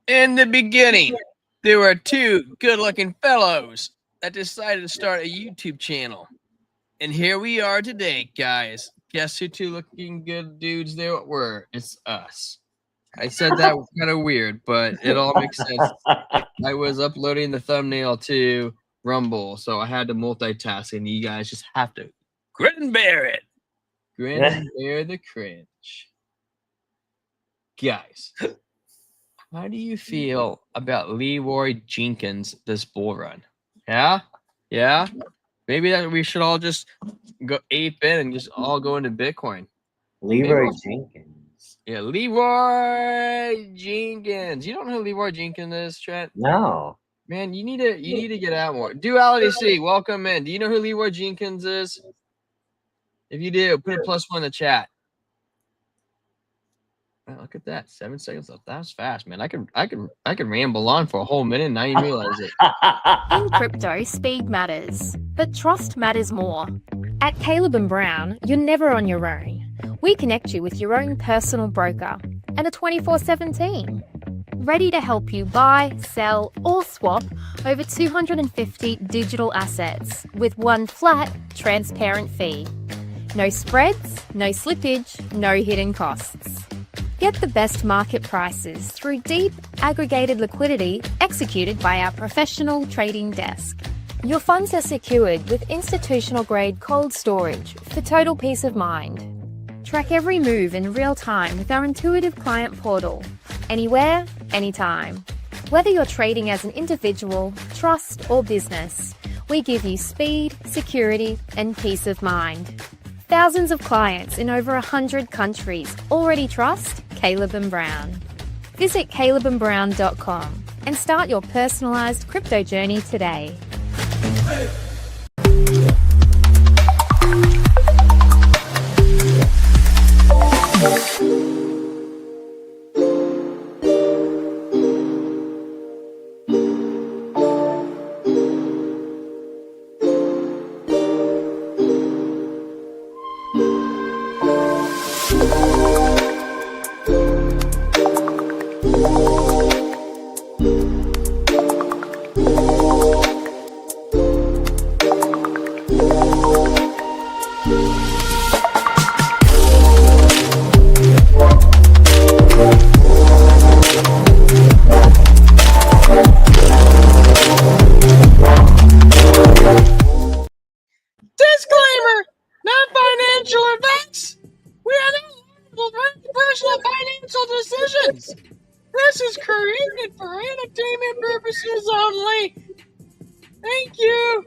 In the beginning, there were two good-looking fellows that decided to start a YouTube channel. And here we are today, guys. Guess who two looking good dudes there were? It's us. I said that was kind of weird, but it all makes sense. I was uploading the thumbnail to Rumble, so I had to multitask, and you guys just have to grin and bear it. Grin and bear the cringe. Guys, how do you feel about Leroy Jenkins this bull run? Yeah? Maybe that we should all just go ape in and just all go into Bitcoin. Leroy Jenkins. Yeah, Leroy Jenkins. You don't know who Leroy Jenkins is, Trent? No. Man, you need to get out more. Duality C, welcome in. Do you know who Leroy Jenkins is? If you do, put a +1 in the chat. Man, look at that. 7 seconds left. That was fast, man. I could ramble on for a whole minute and I didn't realize it. In crypto, speed matters, but trust matters more. At Caleb and Brown, you're never on your own. We connect you with your own personal broker and a 24/7 team, ready to help you buy, sell, or swap over 250 digital assets with one flat, transparent fee. No spreads, no slippage, no hidden costs. Get the best market prices through deep, aggregated liquidity executed by our professional trading desk. Your funds are secured with institutional-grade cold storage for total peace of mind. Track every move in real time with our intuitive client portal, anywhere, anytime. Whether you're trading as an individual, trust, or business, we give you speed, security, and peace of mind. Thousands of clients in over 100 countries already trust Caleb and Brown. Visit calebandbrown.com and start your personalized crypto journey today. Disclaimer! Non-financial advice! We are not liable for any personal financial decisions. This is created for entertainment purposes only. Thank you.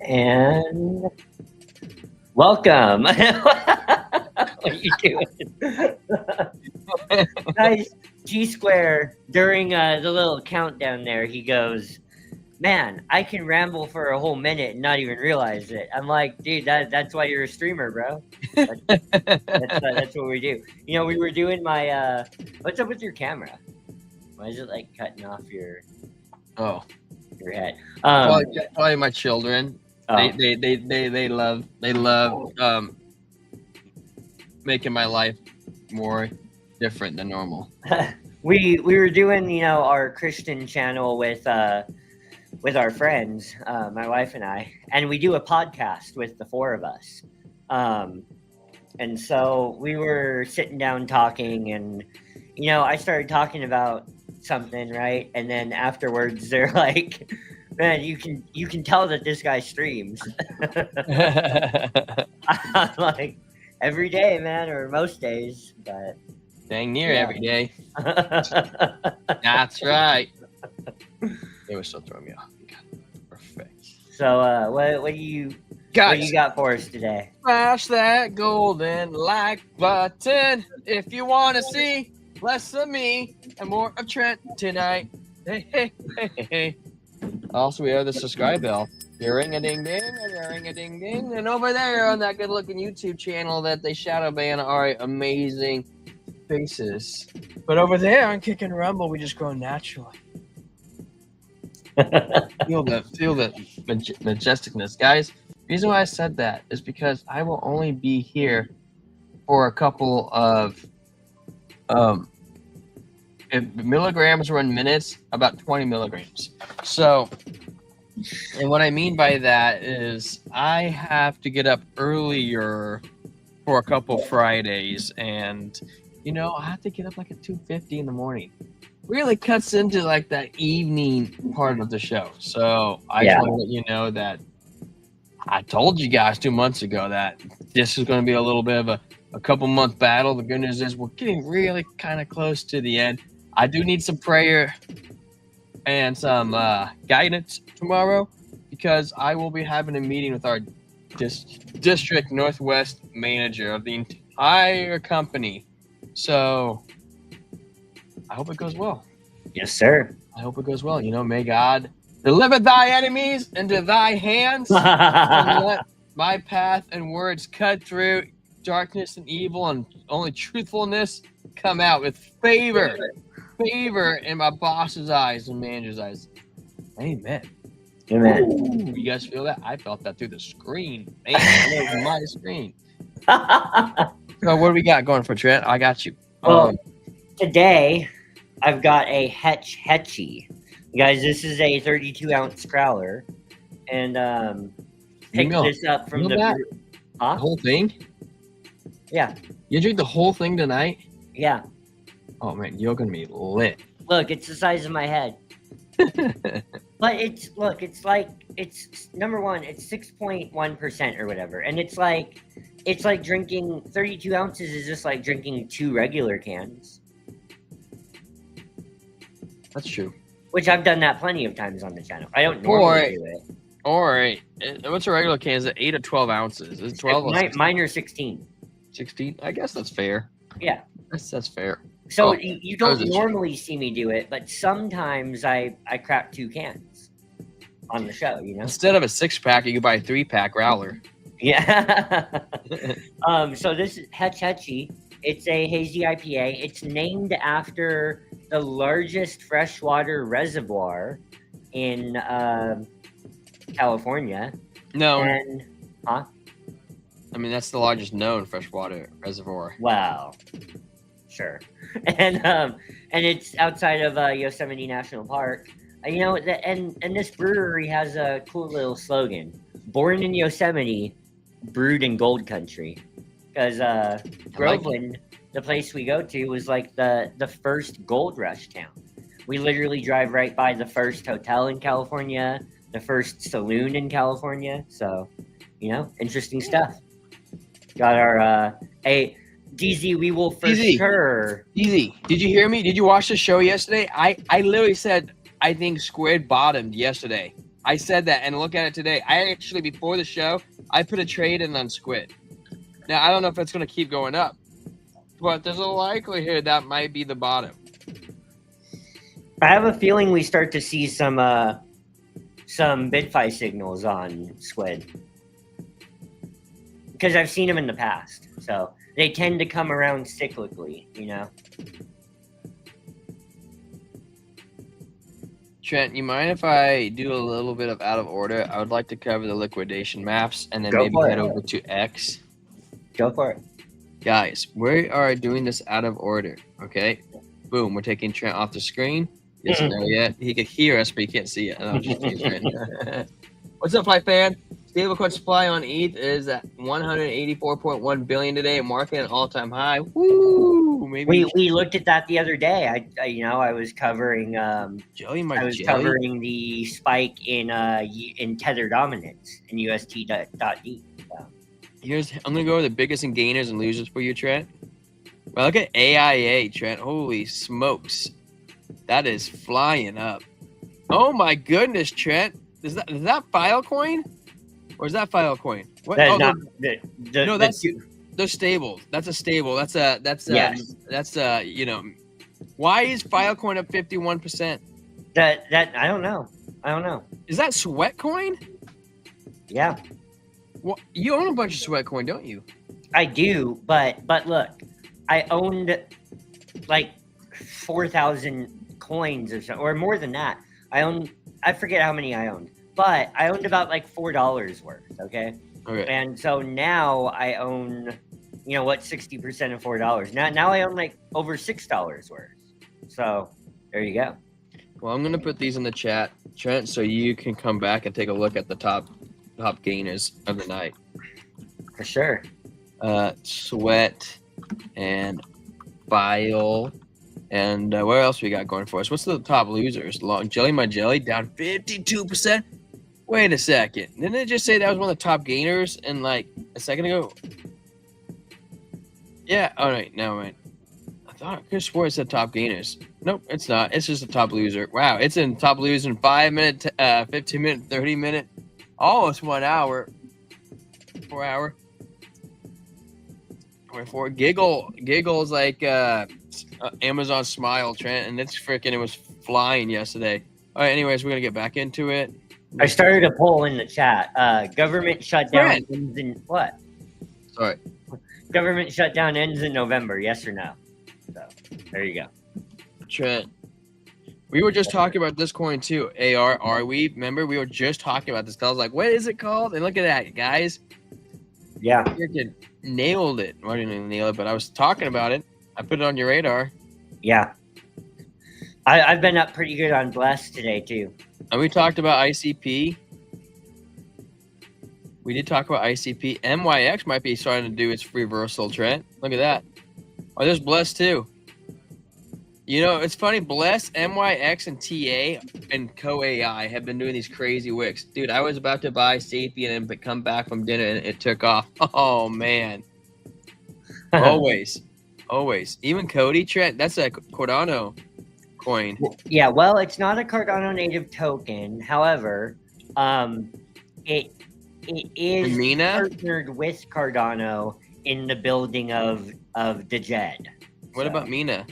And welcome. What are you doing? Nice. G-Square, during the little countdown there, he goes, man, I can ramble for a whole minute and not even realize it. I'm like, dude, that's why you're a streamer, bro. That's what we do. You know, we were doing my, what's up with your camera? Why is it like cutting off your head? Probably my children. Oh. They love making my life more different than normal. We were doing, you know, our Christian channel with our friends, my wife and I, and we do a podcast with the four of us. And so we were sitting down talking, and you know, I started talking about something, right? And then afterwards they're like, man, you can tell that this guy streams. I'm like, every day, man, or most days, but dang near every day. That's right. They were still throwing me off. Perfect. So what do you got for us today? Smash that golden like button if you want to see less of me and more of Trent tonight. Hey. Also, we have the subscribe bell. Ring a ding ding, and ring a ding ding. And over there on that good looking YouTube channel that they shadow ban are amazing faces. But over there on Kick and Rumble, we just grow naturally. feel the majesticness, guys. The reason why I said that is because I will only be here for a couple of if milligrams were in minutes, about 20 milligrams. So, and what I mean by that is I have to get up earlier for a couple Fridays, and I have to get up like at 2:50 in the morning. Really cuts into like that evening part of the show. So I just want to let you know that I told you guys 2 months ago that this is going to be a little bit of a couple month battle. The good news is we're getting really kind of close to the end. I do need some prayer and some guidance tomorrow, because I will be having a meeting with our district Northwest manager of the entire company. So I hope it goes well. Yes, sir. I hope it goes well. May God deliver thy enemies into thy hands, and let my path and words cut through darkness and evil, and only truthfulness come out with favor in my boss's eyes and manager's eyes. Amen. Amen. Ooh, you guys feel that? I felt that through the screen. Man, it was my screen. So what do we got going for, Trent? I got you. Well, today I've got a Hetchy. Guys, this is a 32-ounce growler, and picked this up from the whole thing. Yeah. You drink the whole thing tonight? Yeah. Oh man, you're gonna be lit. Look, it's the size of my head. But it's number one, it's 6.1% or whatever, and it's like drinking 32 ounces is just like drinking 2 regular cans. That's true. Which I've done that plenty of times on the channel. I don't normally do it. All right. What's a regular can? Is it 8 or 12 ounces? Is it 12? Mine are 16. 16? I guess that's fair. Yeah. That's fair. So you don't normally see me do it, but sometimes I crack 2 cans on the show, Instead of a 6-pack, you can buy a 3-pack growler. Yeah. So this is Hetchy. It's a hazy IPA. It's named after the largest freshwater reservoir in California. No. And, I mean, that's the largest known freshwater reservoir. Wow. Sure. And it's outside of Yosemite National Park. And this brewery has a cool little slogan: "Born in Yosemite, brewed in Gold Country." Because Groveland, the place we go to, was like the first gold rush town. We literally drive right by the first hotel in California, the first saloon in California. So, interesting stuff. Got our DZ, we will for sure. DZ, did you hear me? Did you watch the show yesterday? I literally said I think Squid bottomed yesterday. I said that, and look at it today. I actually, before the show, I put a trade in on Squid. Now, I don't know if it's going to keep going up, but there's a likelihood that might be the bottom. I have a feeling we start to see some BitFi signals on Squid, because I've seen them in the past. So they tend to come around cyclically, Trent, you mind if I do a little bit of out of order? I would like to cover the liquidation maps and then maybe head over to X. Go for it. Guys, we are doing this out of order, okay? Boom, we're taking Trent off the screen. Yes, no, yet. He could hear us, but he can't see it. Oh, just what's up, Fly Fan? Stablecoin supply on ETH is at 184.1 billion today, marking an all-time high. Woo! Maybe we looked at that the other day. I was covering covering the spike in tether dominance in UST.D. I'm gonna go over the biggest and gainers and losers for you, Trent. Well, look at AIA, Trent. Holy smokes, that is flying up. Oh my goodness, Trent. Is that Filecoin? Or is that Filecoin? What? That is not no, that's they're stable. That's a stable. That's why is Filecoin up 51%? That I don't know. Is that Sweatcoin? Yeah. Well, you own a bunch of Sweatcoin, don't you? I do, but look, I owned like 4,000 coins or more than that. I forget how many I owned, but I owned about like $4 worth. Okay. Okay. And so now I own, what 60% of $4? Now I own like over $6 worth. So there you go. Well, I'm gonna put these in the chat, Trent, so you can come back and take a look at the top gainers of the night. For sure. Sweat and Bile. And what else we got going for us? What's the top losers? Long Jelly My Jelly down 52%. Wait a second. Didn't it just say that was one of the top gainers and like a second ago? Yeah. All right. Now, right. I could have swore it said top gainers. Nope, it's not. It's just a top loser. Wow, it's in top loser in 5 minute, 15 minute, 30 minute, almost 1 hour, 4 hour. 24. Giggle's like Amazon Smile, Trent, and it was flying yesterday. All right, anyways, we're gonna get back into it. I started a poll in the chat. Government shutdown ends in what? Sorry. Government shutdown ends in November, yes or no? So there you go. Trent, we were just talking about this coin too. Are we? Remember, we were just talking about this. I was like, what is it called? And look at that, guys. Yeah. Freaking nailed it. Well, I didn't even nail it, but I was talking about it. I put it on your radar. Yeah. I've been up pretty good on Bless today too. And we talked about ICP. We did talk about ICP. MYX might be starting to do its reversal, Trent. Look at that. Oh, there's Bless too. You know, it's funny. Bless, MYX, and TA and Co-AI have been doing these crazy wicks. Dude, I was about to buy Sapien and come back from dinner and it took off. Oh, man. Always. Even Cody, Trent, that's a Cardano coin. Yeah, well, it's not a Cardano native token. However, it is partnered with Cardano in the building of the JED. What about Mina?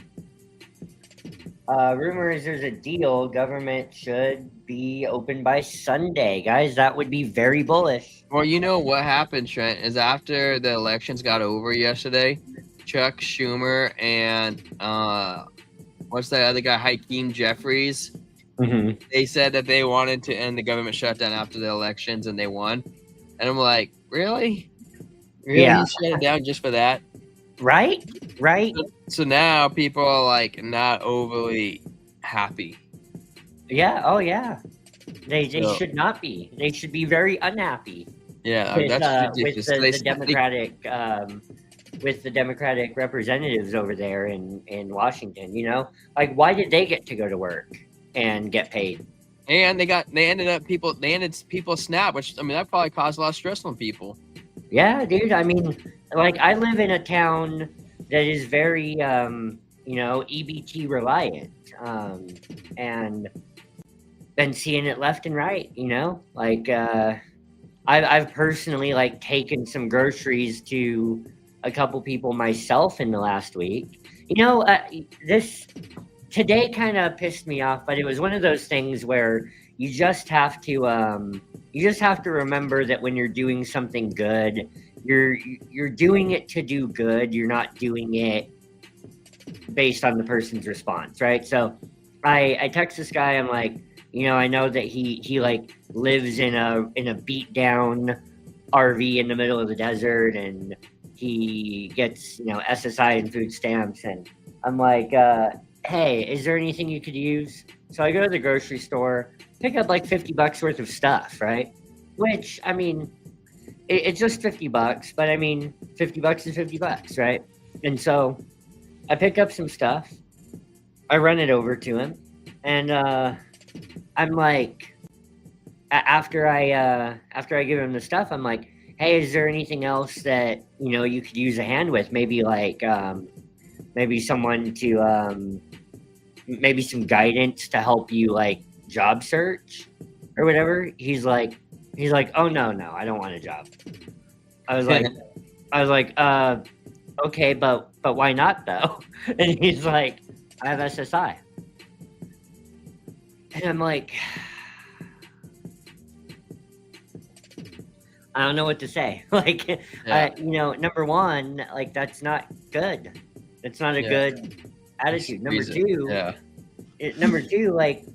Rumor is there's a deal. Government should be open by Sunday, guys. That would be very bullish. Well, you know what happened, Trent, is after the elections got over yesterday, Chuck Schumer and what's that other guy, Hakeem Jeffries? Mm-hmm. They said that they wanted to end the government shutdown after the elections, and they won. And I'm like, really? Yeah. You shut it down just for that? Right. So now people are like not overly happy. Yeah. Oh, yeah. They should not be. They should be very unhappy. Yeah, that's with the Democratic representatives over there in Washington. You know, like why did they get to go to work and get paid? And they ended people Snap, which I mean that probably caused a lot of stress on people. Yeah, dude. I mean, like I live in a town that is very EBT reliant, and been seeing it left and right. You know, like I've personally like taken some groceries to a couple people myself in the last week. You know, this today kind of pissed me off, but it was one of those things where you just have to remember that when you're doing something good, you're doing it to do good. You're not doing it based on the person's response, right? So I text this guy. I'm like, I know that he like lives in a beat down RV in the middle of the desert, and he gets SSI and food stamps, and I'm like, hey, is there anything you could use? So I go to the grocery store, pick up like $50 worth of stuff, right? Which, I mean, it's just $50, but I mean, $50 is $50, right? And so I pick up some stuff, I run it over to him, and I'm like, after I give him the stuff, I'm like, hey, is there anything else that you could use a hand with? Maybe like maybe someone to maybe some guidance to help you like job search or whatever. He's like, oh no, I don't want a job. I was like, okay, but why not though? And he's like, I have SSI. And I'm like, I don't know what to say. Like, Yeah. Number one, like that's not good. It's not a good attitude. Number two, like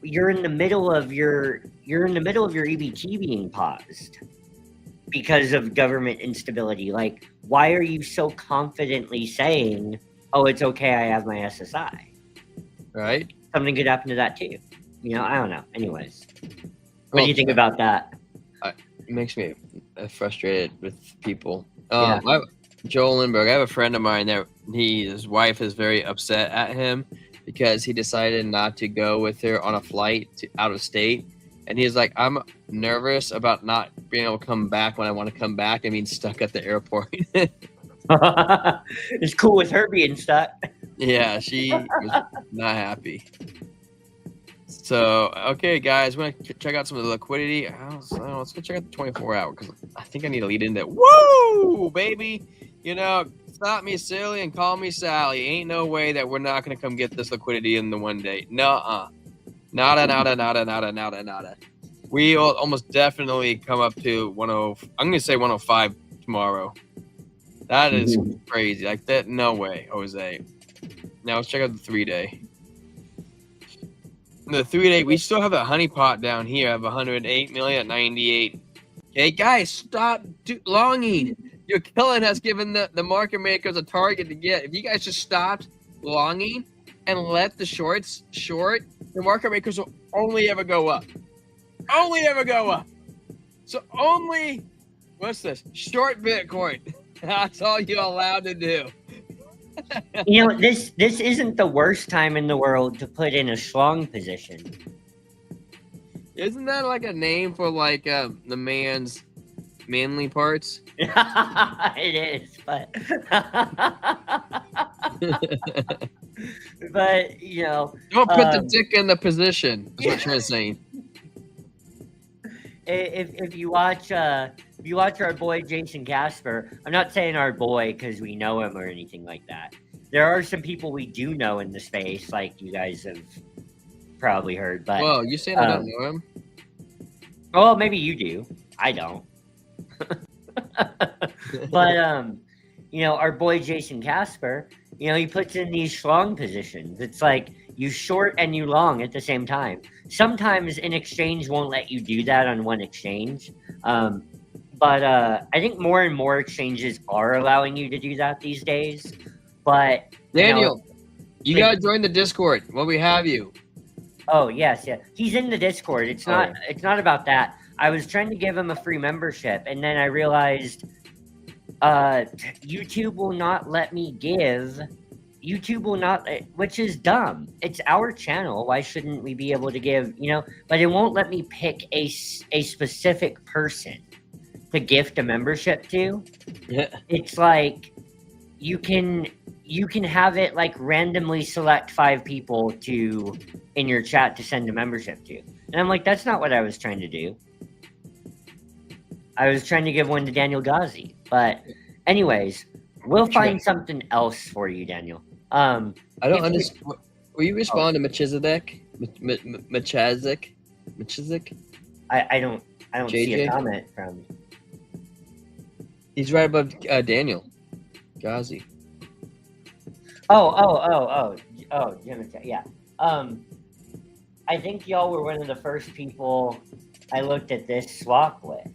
you're in the middle of your EBT being paused. because of government instability. Like, why are you so confidently saying, "Oh, it's okay, I have my SSI"? Right? Something could happen to that too. You know, I don't know. Anyways, what do you think about that? It makes me frustrated with people. Yeah. Joel Lindbergh, I have a friend of mine that his wife is very upset at him because he decided not to go with her on a flight out of state. And he's like, I'm nervous about not being able to come back when I want to come back. I mean, stuck at the airport. It's cool with her being stuck. Yeah, she was not happy. So, okay, guys, we're going to check out some of the liquidity. Let's go check out the 24-hour because I think I need to lead into woo, baby. You know, stop me silly and call me Sally. Ain't no way that we're not going to come get this liquidity in the one day. Nuh-uh. Nada. We will almost definitely come up to 10. I'm going to say 105 tomorrow. That is crazy. Like that, no way, Jose. Now let's check out the 3-day. The 3-day, we still have a honeypot down here. I have 108 million at 98. Okay, guys, stop longing. You're killing us, giving the market makers a target to get. If you guys just stopped longing and let the shorts short, the market makers will only ever go up. Only ever go up. So only, what's this? Short Bitcoin. That's all you're allowed to do. You know, this isn't the worst time in the world to put in a schlong position. Isn't that like a name for like the man's manly parts? It is, but but you know, don't put the dick in the position. That's what you're saying. If you watch our boy Jason Casper, I'm not saying our boy because we know him or anything like that. There are some people we do know in the space, like you guys have probably heard. But well, you saying I don't know him? Well, maybe you do. I don't. But you know, our boy Jason Casper, you know, he puts in these schlong positions. It's like you short and you long at the same time. Sometimes an exchange won't let you do that on one exchange. But I think more and more exchanges are allowing you to do that these days. But Daniel, you gotta join the Discord when we have you. Oh yes, yeah. He's in the Discord. It's not about that. I was trying to give him a free membership, and then I realized YouTube will not let me give. YouTube will not, which is dumb. It's our channel. Why shouldn't we be able to give? You know, but it won't let me pick a specific person to gift a membership to. Yeah. It's like you can have it like randomly select 5 people to in your chat to send a membership to. And I'm like, that's not what I was trying to do. I was trying to give one to Daniel Ghazi. But anyways, we'll find something else for you, Daniel. I don't understand. Will you respond to Melchizedek? Melchizedek? I don't JJ? see a comment from. He's right above Daniel Ghazi. Oh, Jim, yeah. I think y'all were one of the first people I looked at this swap with.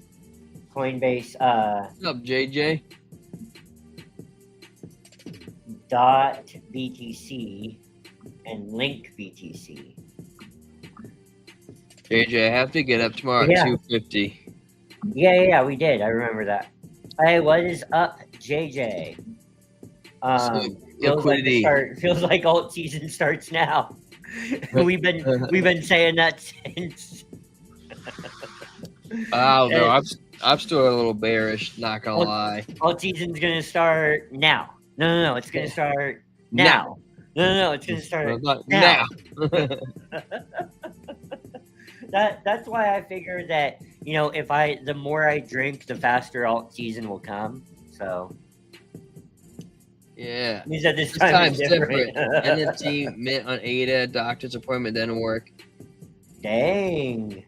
Coinbase. What's up, JJ? .btc and link BTC. JJ, I have to get up tomorrow at 2:50. Yeah, we did. I remember that. Hey, what is up, JJ? Feels like alt season starts now. we've been saying that since. Oh no, I'm still a little bearish. Not gonna lie. Alt season's gonna start now. No, it's gonna start now. No, it's gonna start now. That's why I figured that, you know, the more I drink, the faster alt season will come. So yeah, he said this time's different. NFT mint on ADA, doctor's appointment didn't work. Dang.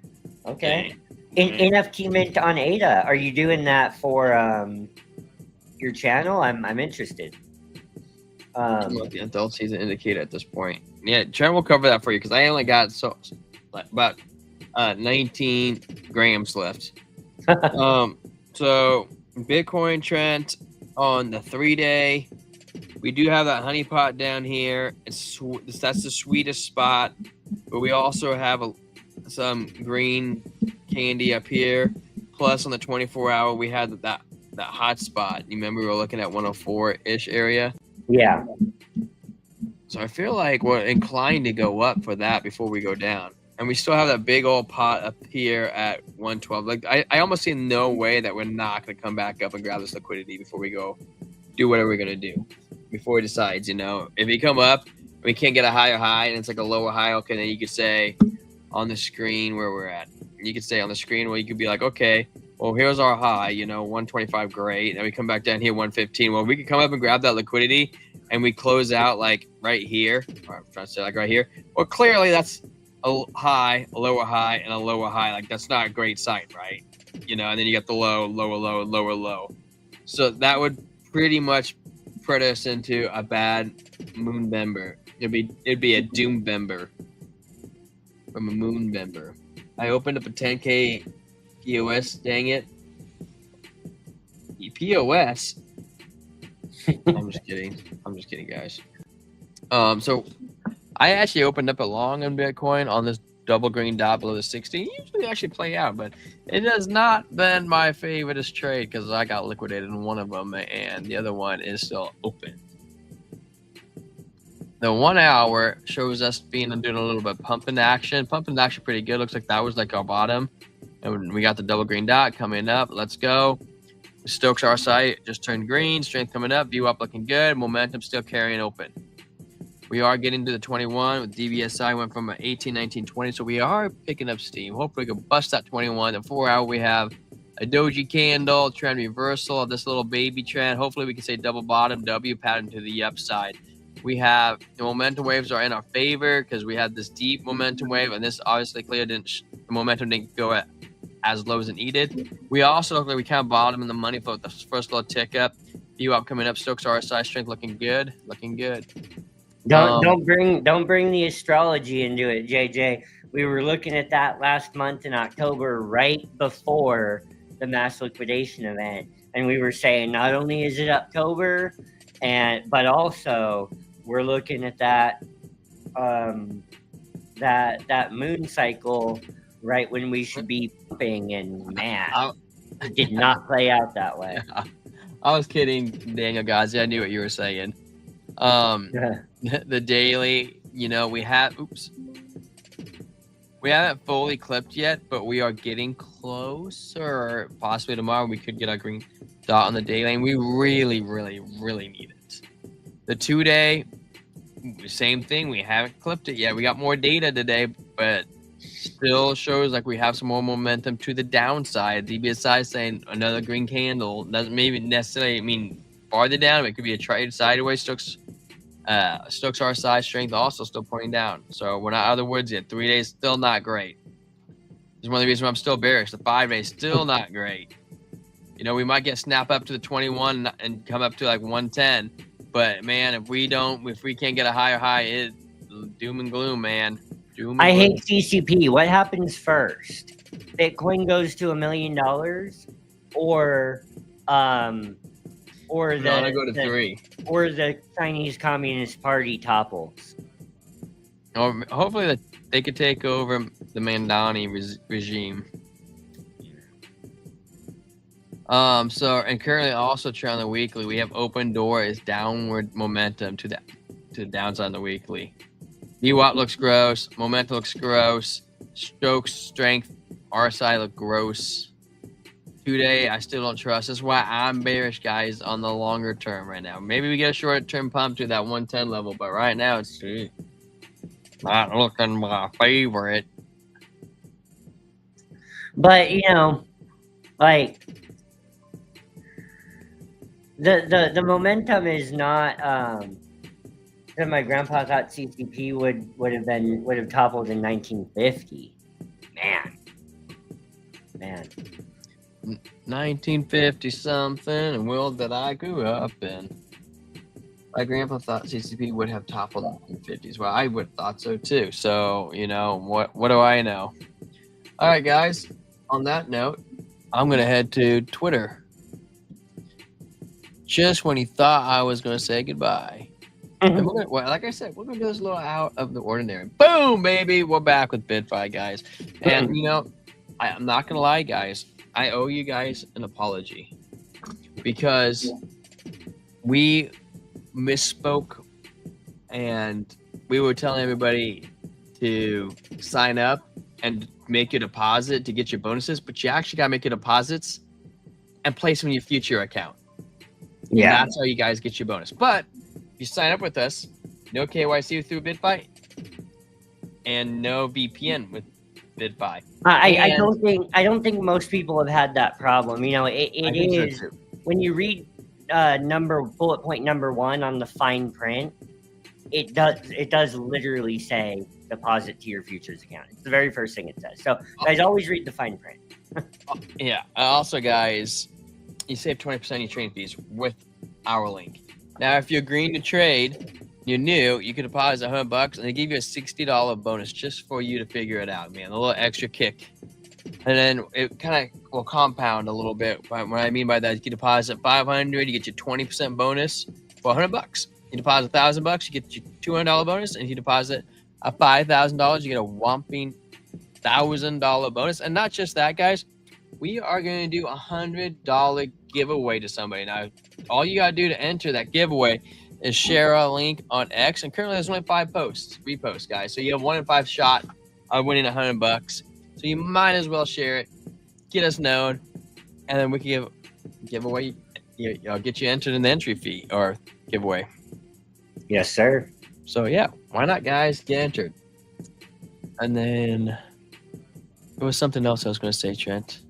Okay. NFT mint on ADA. Are you doing that for your channel? I'm interested. The adult season indicator at this point. Yeah, Trent will cover that for you because I only got about 19 grams left. So Bitcoin trend on the 3-day. We do have that honeypot down here. That's the sweetest spot, but we also have some green candy up here. Plus, on the 24-hour, we had that hot spot. You remember we were looking at 104-ish area? Yeah. So I feel like we're inclined to go up for that before we go down. And we still have that big old pot up here at 112. Like I almost see no way that we're not going to come back up and grab this liquidity before we go do whatever we're going to do. Before we decides, if we come up, we can't get a higher high and it's like a lower high. Okay, then you could say on the screen where we're at. You could say on the screen where you could be like, okay, well, here's our high, 125, great. And we come back down here, 115. Well, we could come up and grab that liquidity and we close out like right here. Or I'm trying to say like right here. Well, clearly that's a high, a lower high, and a lower high. Like that's not a great sign, right? And then you got the low, lower low, lower low. So that would pretty much put us into a bad moon bember. It'd be a doom bember from a moon bember. I opened up a 10K POS. Dang it, POS. I'm just kidding, guys. So I actually opened up a long on Bitcoin on this double green dot below the 60. Usually actually play out, but it has not been my favoriteest trade because I got liquidated in one of them and the other one is still open. The 1 hour shows us doing a little bit of pumping action. Pumping action pretty good. Looks like that was like our bottom. And we got the double green dot coming up. Let's go. Stokes our site just turned green. Strength coming up. View up looking good. Momentum still carrying open. We are getting to the 21 with DBSI went from 18, 19, 20. So we are picking up steam. Hopefully we can bust that 21. The 4 hour we have a doji candle, trend reversal of this little baby trend. Hopefully we can say double bottom W pattern to the upside. We have the momentum waves are in our favor because we had this deep momentum wave and this obviously the momentum didn't go as low as it needed. We also look like we kind of bottom in the money flow with the first little tick up. View up coming up. Stokes RSI strength looking good. Don't bring the astrology into it, JJ. We were looking at that last month in October, right before the mass liquidation event, and we were saying not only is it October, but also we're looking at that that moon cycle right when we should be pumping, and man, it did not play out that way. I was kidding, Daniel, guys. I knew what you were saying. The daily, we haven't fully clipped yet, but we are getting closer. Possibly tomorrow we could get our green dot on the daily, and we really, really, really need it. The 2-day, same thing. We haven't clipped it yet. We got more data today, but still shows like we have some more momentum to the downside. DBSI saying another green candle doesn't maybe necessarily mean farther down. It could be a trade sideways. Stokes RSI strength also still pointing down. So we're not out of the woods yet. 3 days still not great. This is one of the reasons why I'm still bearish. The 5 days still not great. We might get snap up to the 21 and come up to like 110. But man, if we can't get a higher high, it's doom and gloom, man. I hate CCP. What happens first? Bitcoin goes to $1 million, or the Chinese Communist Party topples. Or hopefully they could take over the Mandani regime. And currently also trailing the weekly, we have open door is downward momentum to the downside on the weekly. VWAP looks gross. Momentum looks gross. Stokes strength, RSI look gross. 2-day, I still don't trust. That's why I'm bearish, guys, on the longer term right now. Maybe we get a short-term pump to that 110 level, but right now it's not looking my favorite. But like the momentum is not. My grandpa thought CCP would have toppled in 1950. Man. 1950 something, a world that I grew up in. My grandpa thought CCP would have toppled in the 50s. Well, I would have thought so too. So, what do I know? All right, guys. On that note, I'm going to head to Twitter. Just when he thought I was going to say goodbye. And we're gonna, well, like I said, we're going to do this a little out of the ordinary. Boom, baby. We're back with BitFi, guys. And, you know, I'm not going to lie, guys. I owe you guys an apology because we misspoke and we were telling everybody to sign up and make a deposit to get your bonuses, but you actually got to make your deposits and place them in your future account. Yeah. And that's how you guys get your bonus. But if you sign up with us, no KYC through BitFi and no VPN with BitFi. I don't think most people have had that problem. You know, it is so when you read bullet point number 1 on the fine print, it does literally say deposit to your futures account. It's the very first thing it says. So guys, always read the fine print. Yeah. Also, guys, you save 20% of your trading fees with our link. Now, if you're agreeing to trade, you're new, you can deposit $100 and they give you a $60 bonus just for you to figure it out, man. A little extra kick. And then it kind of will compound a little bit. What I mean by that, you can deposit $500, you get your 20% bonus for $100. You deposit $1,000, you get your $200 bonus, and if you deposit $5,000, you get a whopping $1,000 bonus. And not just that, guys, we are going to do a $100 giveaway to somebody. Now, all you got to do to enter that giveaway is share a link on X, and currently there's only 5 reposts, guys. So you have 1 in 5 shot of winning $100. So you might as well share it, get us known, and then we can give away. I'll get you entered in the entry fee or giveaway. Yes, sir. So yeah, why not, guys? Get entered. And then there was something else I was going to say, Trent,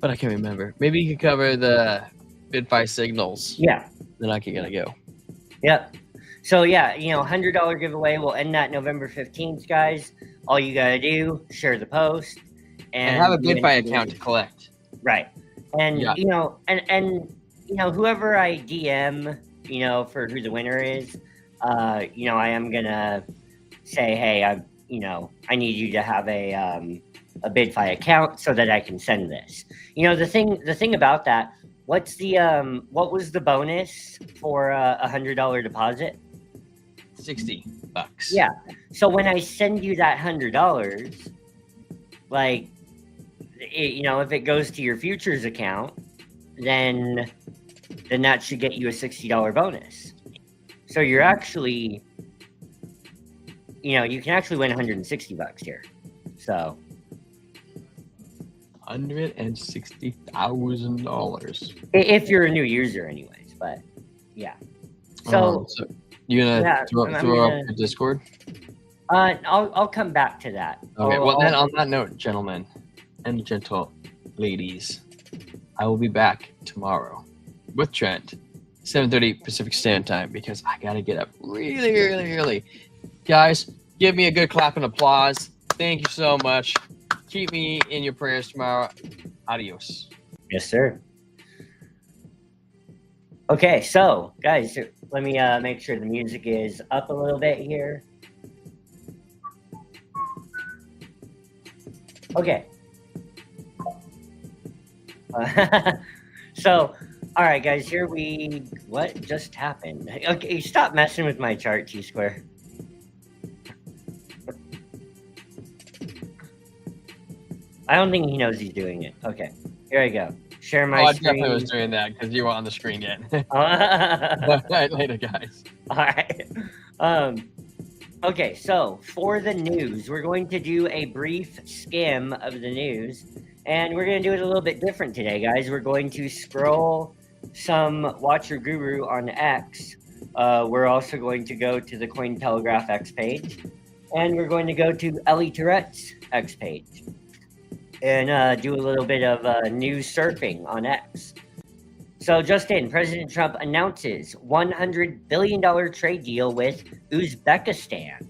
but I can't remember. Maybe you could cover the BitFi signals. Yeah. Then I can go. Yep. So yeah, you know, $100 giveaway. We'll end that November 15th, guys. All you gotta do, share the post, and have a BitFi account to collect. Right. And you know, and you know, whoever I DM, you know, for who the winner is, you know, I am gonna say, hey, I need you to have a BitFi account so that I can send this. You know, the thing about that, what was the bonus for a $100 deposit? $60. Yeah. So when I send you that $100, like, you know, if it goes to your futures account, then that should get you a $60 bonus. So you're actually, you know, you can actually win $160 here. So $160,000 if you're a new user, anyways. But yeah. So you gonna throw up the Discord? I'll come back to that. Okay. Well, then on that note, gentlemen and gentle ladies, I will be back tomorrow with Trent, 7:30 Pacific Standard Time, because I gotta get up really early. Guys, give me a good clap and applause. Thank you so much. Keep me in your prayers tomorrow. Adios. Yes, sir. Okay, so guys, let me make sure the music is up a little bit here. Okay. So, all right, guys, what just happened? Okay, stop messing with my chart, T-Square. I don't think he knows he's doing it. Okay, here I go. Share my screen. I definitely was doing that because you were on the screen yet. Later, guys. All right. Okay, so for the news, we're going to do a brief skim of the news, and we're going to do it a little bit different today, guys. We're going to scroll some Watch Your Guru on X. We're also going to go to the Cointelegraph X page, and we're going to go to Ellie Tourette's X page and do a little bit of news surfing on X. So just in, President Trump announces $100 billion trade deal with Uzbekistan.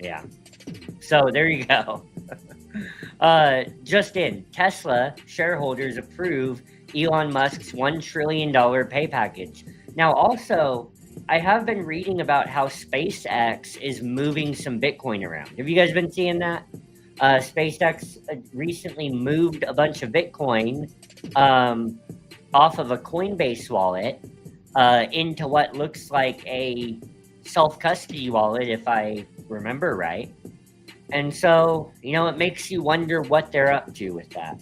Yeah. So there you go. Just in, Tesla shareholders approve Elon Musk's $1 trillion pay package. Now also, I have been reading about how SpaceX is moving some Bitcoin around. Have you guys been seeing that? SpaceX recently moved a bunch of Bitcoin off of a Coinbase wallet into what looks like a self-custody wallet, if I remember right. And so, it makes you wonder what they're up to with that.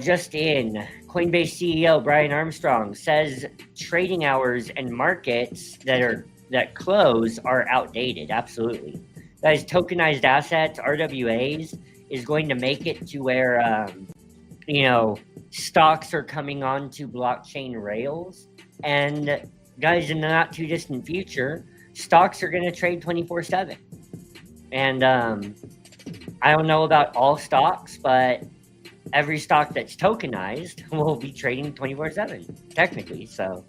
Just in, Coinbase CEO Brian Armstrong says trading hours and markets that close are outdated. Absolutely. Guys, tokenized assets, RWAs, is going to make it to where, stocks are coming onto blockchain rails. And guys, in the not too distant future, stocks are going to trade 24/7. And I don't know about all stocks, but every stock that's tokenized will be trading 24/7, technically. So,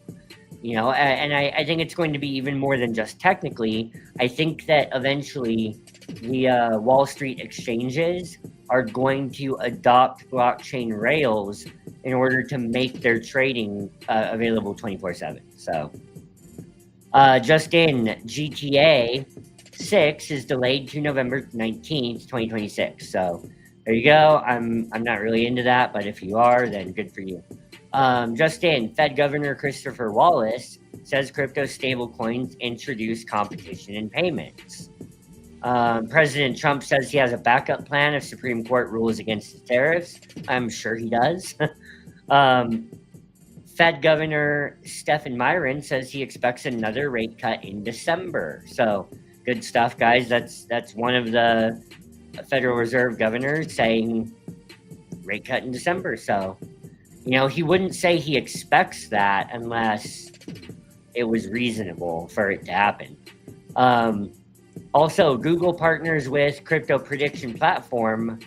and I think it's going to be even more than just technically. I think that eventually the Wall Street exchanges are going to adopt blockchain rails in order to make their trading available 24/7. So, just in, GTA 6 is delayed to November 19th, 2026. So there you go. I'm not really into that, but if you are, then good for you. Just in, Fed Governor Christopher Wallace says crypto stablecoins introduce competition in payments. President Trump says he has a backup plan if Supreme Court rules against the tariffs. I'm sure he does. Fed Governor Stephen Myron says he expects another rate cut in December. So good stuff, guys. That's one of the Federal Reserve governors saying rate cut in December. So, he wouldn't say he expects that unless it was reasonable for it to happen. Also, Google partners with crypto prediction platform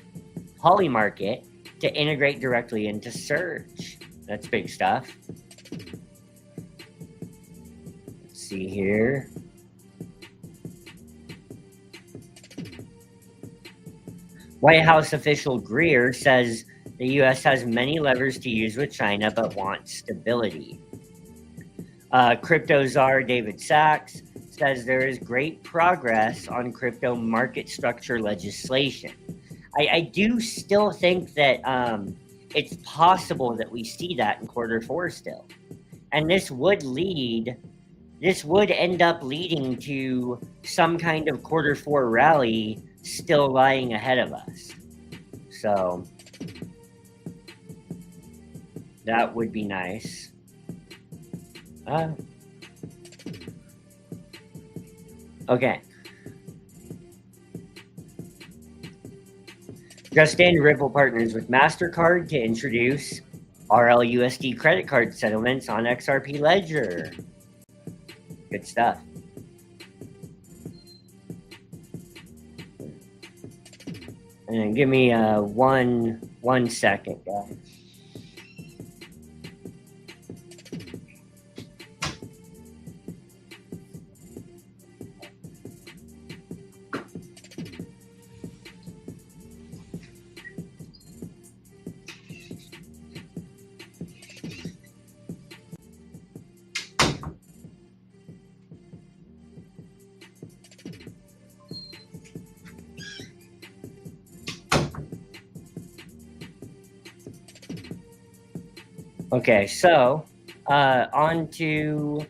Polymarket to integrate directly into search. That's big stuff. Let's see here. White House official Greer says the U.S. has many levers to use with China, but wants stability. Crypto czar David Sachs says there is great progress on crypto market structure legislation. I do still think that it's possible that we see that in Q4 still. And this would end up leading to some kind of Q4 rally still lying ahead of us. So that would be nice. Okay. Justin, Ripple partners with MasterCard to introduce RLUSD credit card settlements on XRP Ledger. Good stuff. And give me one second, guys. Okay, so on to,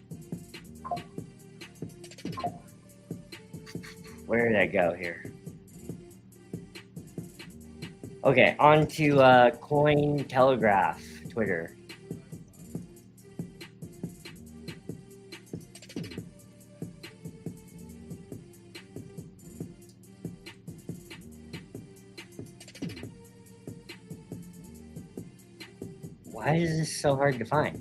where did I go here? Okay, on to Cointelegraph, Twitter. Why is this so hard to find?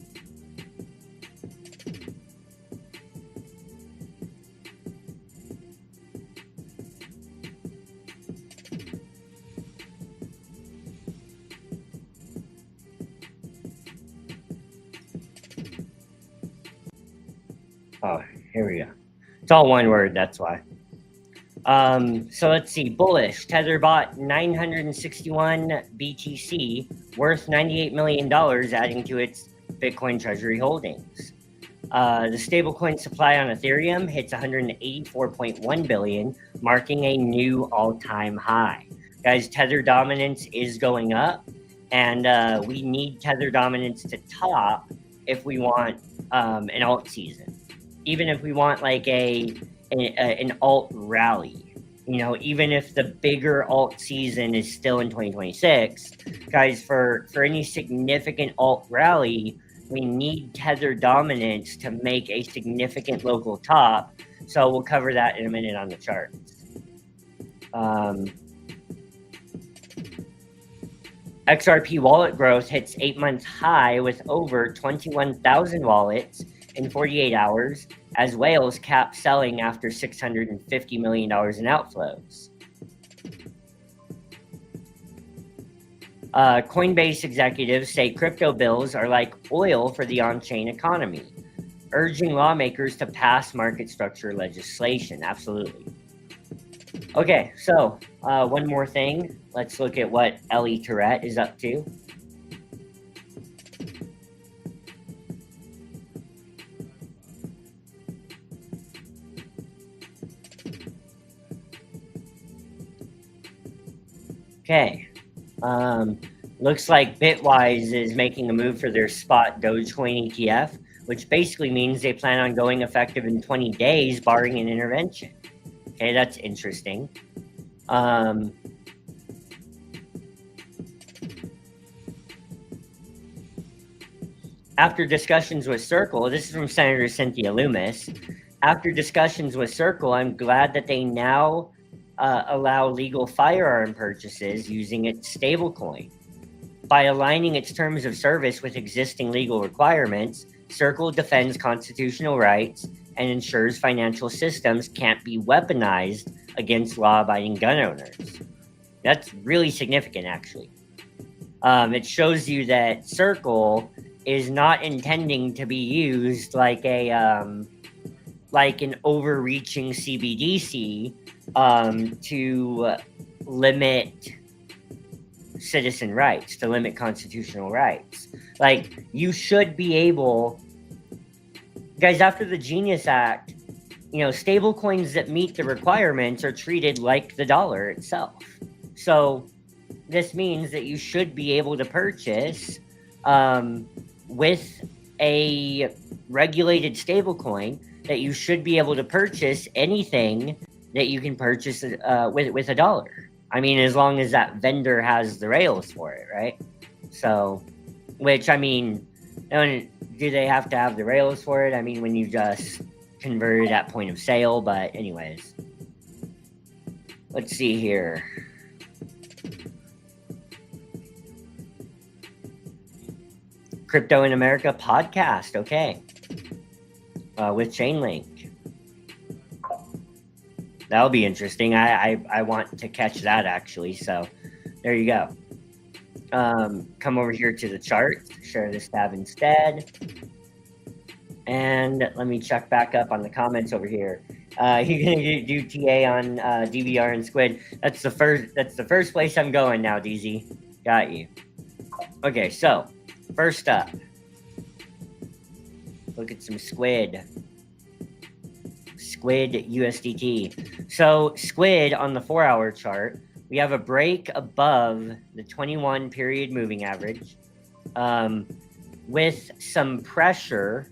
Oh, here we go. It's all one word, that's why. So let's see. Bullish. Tether bought 961 BTC, worth $98 million, adding to its Bitcoin treasury holdings. The stablecoin supply on Ethereum hits 184.1 billion, marking a new all-time high. Guys, Tether dominance is going up, and we need Tether dominance to top if we want an alt season. Even if we want like an alt rally. You know, even if the bigger alt season is still in 2026, guys, for any significant alt rally, we need Tether dominance to make a significant local top. So we'll cover that in a minute on the charts. XRP wallet growth hits 8-month high with over 21,000 wallets in 48 hours, as whales cap selling after $650 million in outflows. Coinbase executives say crypto bills are like oil for the on-chain economy, urging lawmakers to pass market structure legislation. Absolutely. Okay, so one more thing. Let's look at what Ellie Tourette is up to. Okay, looks like Bitwise is making a move for their spot Dogecoin ETF, which basically means they plan on going effective in 20 days, barring an intervention. Okay, that's interesting. After discussions with Circle, this is from Senator Cynthia Loomis. After discussions with Circle, I'm glad that they now allow legal firearm purchases using its stablecoin. By aligning its terms of service with existing legal requirements, Circle defends constitutional rights and ensures financial systems can't be weaponized against law-abiding gun owners. That's really significant, actually. It shows you that Circle is not intending to be used like an overreaching CBDC to limit citizen rights, to limit constitutional rights. Like, you should be able, guys, after the Genius Act, you know, stable coins that meet the requirements are treated like the dollar itself. So this means that you should be able to purchase with a regulated stablecoin, that you should be able to purchase anything that you can purchase with a dollar. I mean, as long as that vendor has the rails for it, right? So, which, I mean, do they have to have the rails for it? I mean, when you just convert it at point of sale, but anyways. Let's see here. Crypto in America podcast, okay. With Chainlink. That'll be interesting. I want to catch that, actually. So there you go. Come over here to the chart. Share this tab instead. And let me check back up on the comments over here. You're gonna do TA on DVR and Squid. That's the first place I'm going now, DZ. Got you. Okay, so first up, look at some Squid. Squid USDT. So Squid on the 4-hour chart, we have a break above the 21 period moving average, with some pressure,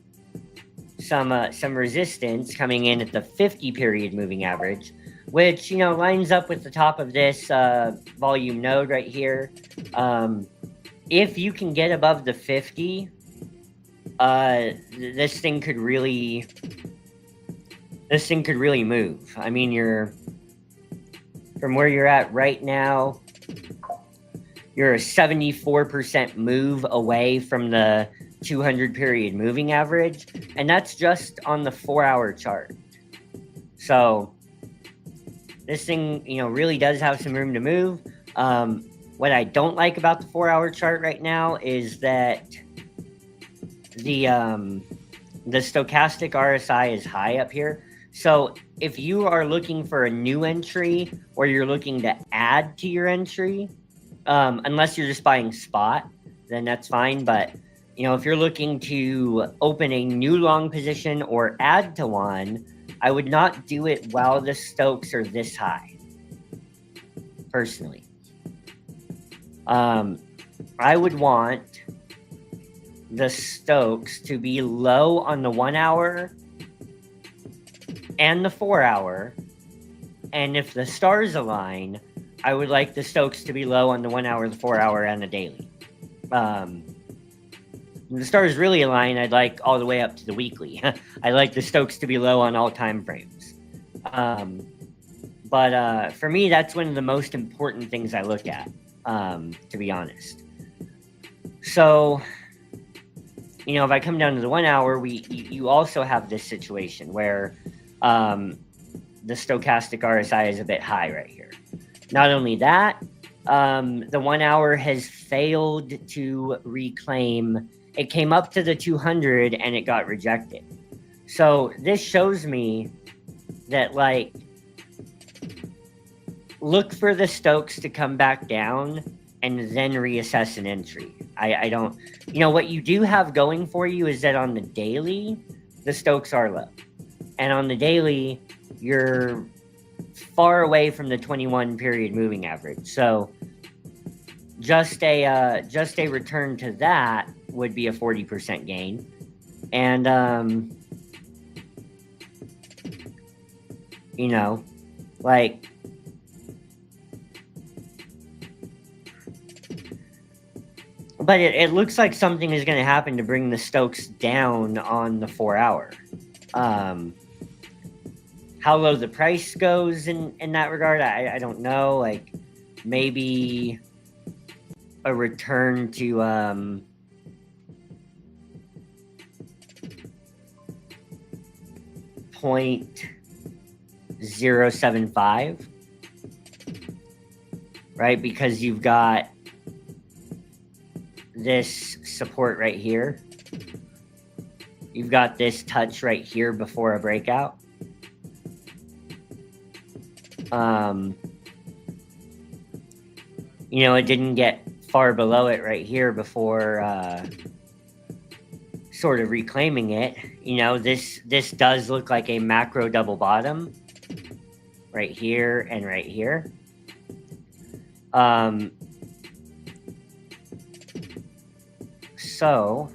some resistance coming in at the 50 period moving average, which, you know, lines up with the top of this volume node right here. If you can get above the 50, this thing could really move. I mean, from where you're at right now, you're a 74% move away from the 200 period moving average, and that's just on the 4-hour chart. So this thing, you know, really does have some room to move. What I don't like about the 4-hour chart right now is that the stochastic RSI is high up here. So if you are looking for a new entry, or you're looking to add to your entry, unless you're just buying spot, then that's fine. But if you're looking to open a new long position or add to one, I would not do it while the Stokes are this high, personally. I would want the Stokes to be low on the 1 hour and the 4 hour. And if the stars align, I would like the Stokes to be low on the 1 hour, the 4 hour, and the daily. When the stars really align, I'd like all the way up to the weekly. I like the Stokes to be low on all time frames. But for me, that's one of the most important things I look at, to be honest. So, if I come down to the 1 hour, you also have this situation where the stochastic RSI is a bit high right here. Not only that, the 1 hour has failed to reclaim. It came up to the 200 and it got rejected. So this shows me that, like, look for the Stokes to come back down and then reassess an entry. I don't, what you do have going for you is that on the daily, the Stokes are low. And on the daily, you're far away from the 21 period moving average. So just a return to that would be a 40% gain. And like, but it looks like something is going to happen to bring the Stokes down on the 4 hour. How low the price goes in that regard, I don't know. Like, maybe a return to .075, right? Because you've got this support right here. You've got this touch right here before a breakout. It didn't get far below it right here before sort of reclaiming it. This does look like a macro double bottom right here and right here. So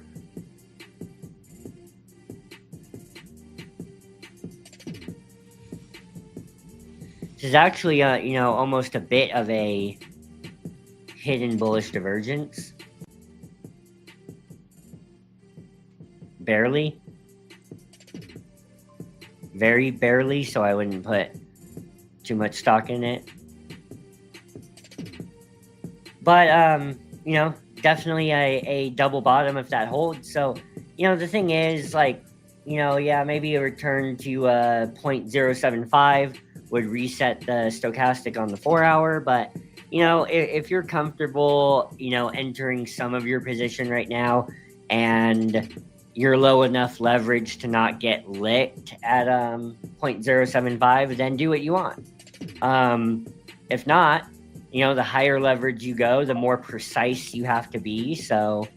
this is actually almost a bit of a hidden bullish divergence. Barely. Very barely, so I wouldn't put too much stock in it. But definitely a double bottom if that holds. So, the thing is, like, maybe a return to 0.075 would reset the stochastic on the 4 hour. But, if you're comfortable, entering some of your position right now and you're low enough leverage to not get licked at 0.075, then do what you want. If not, the higher leverage you go, the more precise you have to be. So,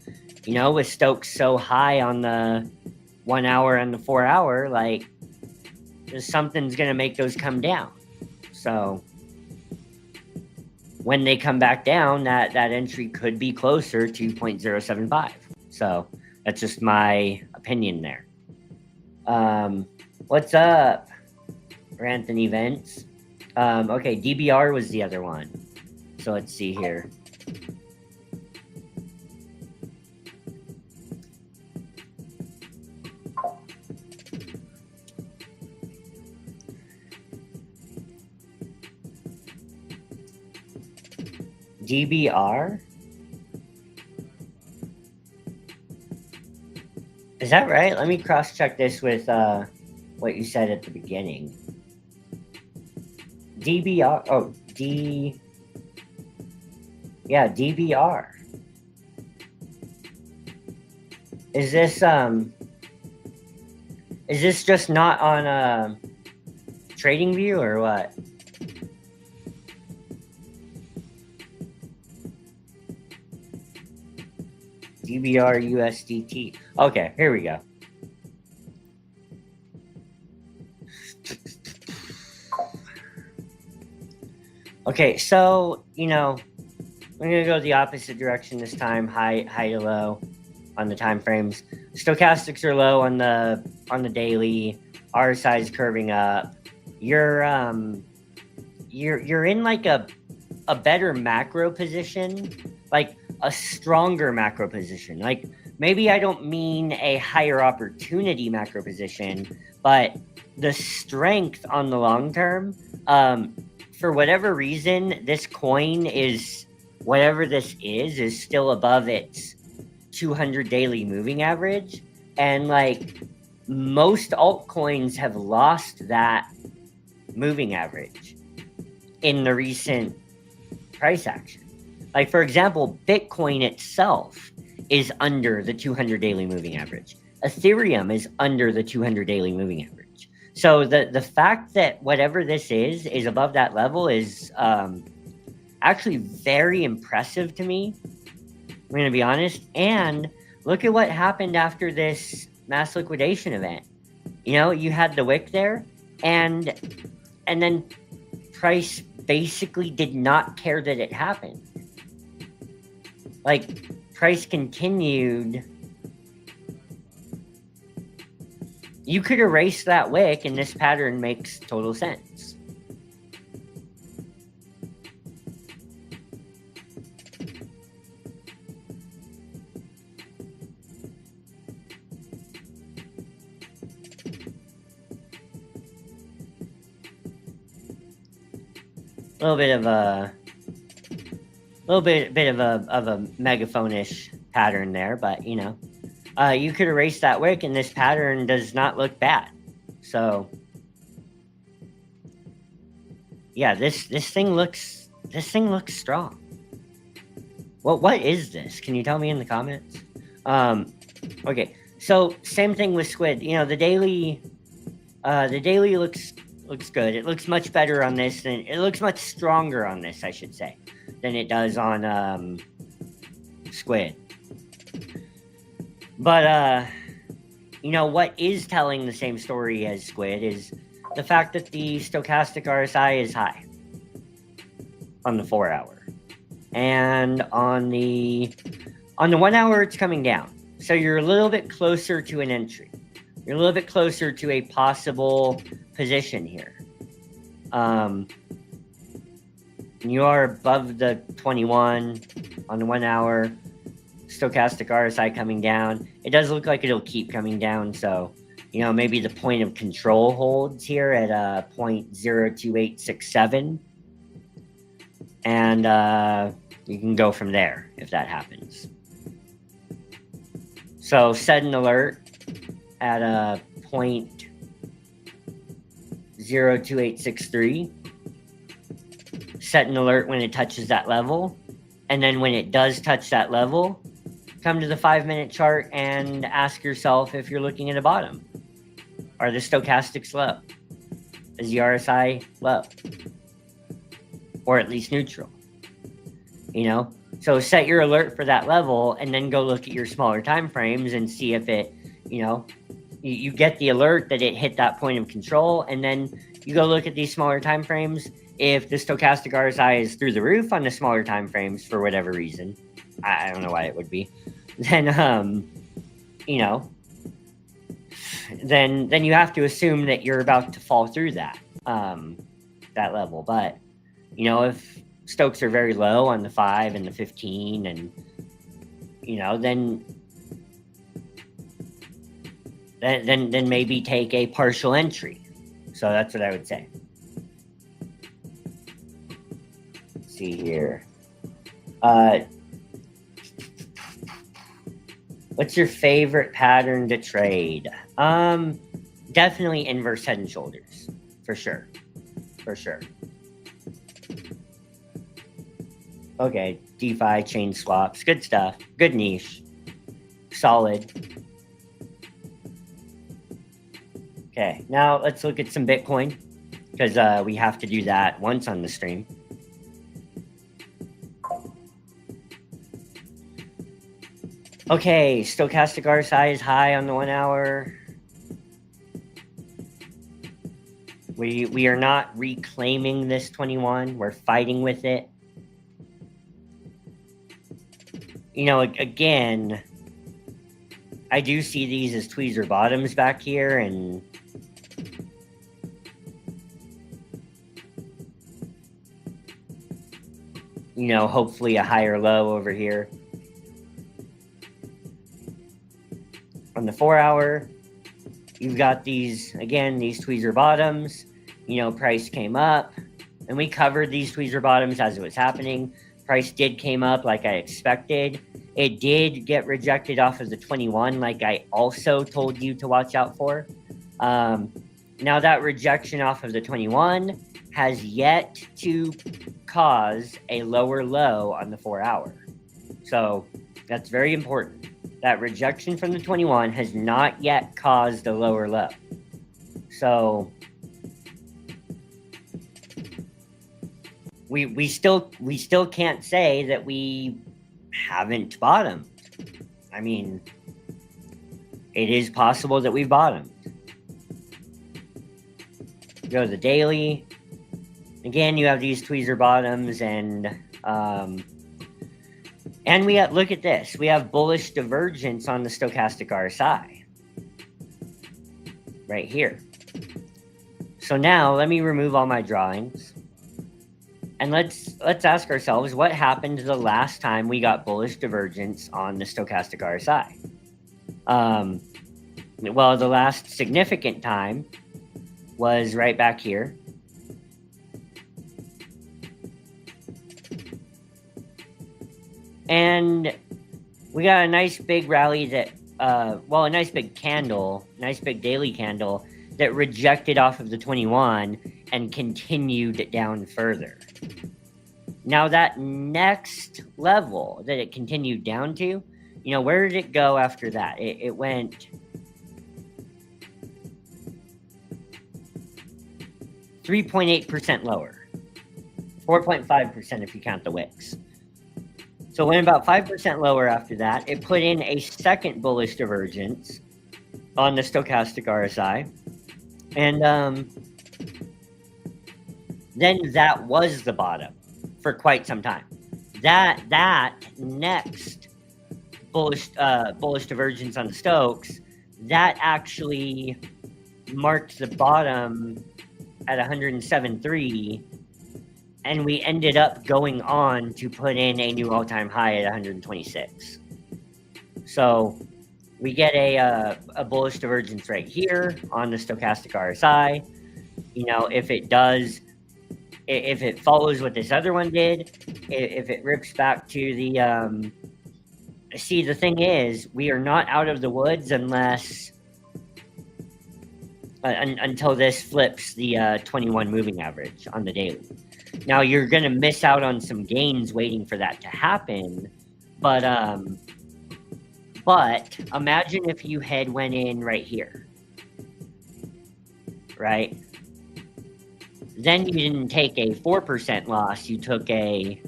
with Stokes so high on the 1 hour and the 4 hour, like, something's going to make those come down. So when they come back down, that entry could be closer to 0.075. So that's just my opinion there. What's up, Anthony Vents? Okay, DBR was the other one. So let's see here. DBR? Is that right? Let me cross-check this with what you said at the beginning. DBR. Oh, yeah, DBR. Is this just not on TradingView or what? GBR USDT. Okay, here we go. Okay, so, you know, we're going to go the opposite direction this time, high to low on the time frames. Stochastics are low on the daily. RSI is curving up. You're in like a better macro position, like a stronger macro position. Like, maybe I don't mean a higher opportunity macro position, but the strength on the long term. For whatever reason, this coin is, whatever this is still above its 200 daily moving average. And like, most altcoins have lost that moving average in the recent price action. Like, for example, Bitcoin itself is under the 200 daily moving average. Ethereum is under the 200 daily moving average. So the fact that whatever this is above that level is actually very impressive to me. I'm going to be honest. And look at what happened after this mass liquidation event. You know, you had the wick there, and then price basically did not care that it happened. Like, price continued. You could erase that wick, and this pattern makes total sense. A little bit of a megaphone-ish pattern there, but you know, you could erase that wick, and this pattern does not look bad. So, yeah, this thing looks strong. What is this? Can you tell me in the comments? Okay, so same thing with Squid. You know, the daily looks good. It looks much better on this than, it looks much stronger on this, I should say, than it does on Squid. But you know, what is telling the same story as Squid is the fact that the stochastic RSI is high on the 4 hour, and on the 1 hour it's coming down. So you're a little bit closer to an entry. You're a little bit closer to a possible position here. You are above the 21 on the 1 hour. Stochastic RSI coming down. It does look like it'll keep coming down. So, you know, maybe the point of control holds here at 0.02867. And you can go from there if that happens. So set an alert at a 0.02863. Set an alert when it touches that level. And then when it does touch that level, come to the 5-minute chart and ask yourself if you're looking at a bottom. Are the stochastics low? Is the RSI low? Or at least neutral? You know? So set your alert for that level, and then go look at your smaller time frames and see if it, you know, you get the alert that it hit that point of control, and then you go look at these smaller time frames. If the stochastic RSI is through the roof on the smaller time frames for whatever reason, I don't know why it would be, then you know, then you have to assume that you're about to fall through that that level. But you know, if Stokes are very low on the 5 and the 15, and you know, then maybe take a partial entry. So that's what I would say. Let's see here. What's your favorite pattern to trade? Definitely inverse head and shoulders, for sure. Okay, DeFi, chain swaps, good stuff, good niche, solid. Okay, now let's look at some Bitcoin, because we have to do that once on the stream. Okay, stochastic RSI is high on the 1 hour. We are not reclaiming this 21. We're fighting with it. You know, again, I do see these as tweezer bottoms back here, and you know, hopefully a higher low over here. On the 4 hour, you've got these, again, these tweezer bottoms. You know, price came up, and we covered these tweezer bottoms as it was happening. Price came up like I expected. It did get rejected off of the 21, like I also told you to watch out for. Now that rejection off of the 21 has yet to cause a lower low on the 4 hour. So that's very important. That rejection from the 21 has not yet caused a lower low. So we still can't say that we haven't bottomed. I mean, it is possible that we've bottomed. Go to the daily. Again, you have these tweezer bottoms, and we have, look at this. We have bullish divergence on the stochastic RSI right here. So now let me remove all my drawings, and let's ask ourselves what happened the last time we got bullish divergence on the stochastic RSI. Well, the last significant time was right back here. And we got a nice big rally that, a nice big candle, nice big daily candle that rejected off of the 21 and continued down further. Now that next level that it continued down to, you know, where did it go after that? It went 3.8% lower, 4.5% if you count the wicks. So it went about 5% lower after that. It put in a second bullish divergence on the stochastic RSI. And then that was the bottom for quite some time. That next bullish divergence on the Stokes, that actually marked the bottom at 107.3, and we ended up going on to put in a new all-time high at 126. So we get a bullish divergence right here on the stochastic RSI. You know, if it follows what this other one did, if it rips back to the see, the thing is, we are not out of the woods unless until this flips the 21 moving average on the daily. Now you're going to miss out on some gains waiting for that to happen, but imagine if you had went in right here, right? Then you didn't take a 4% loss, you took a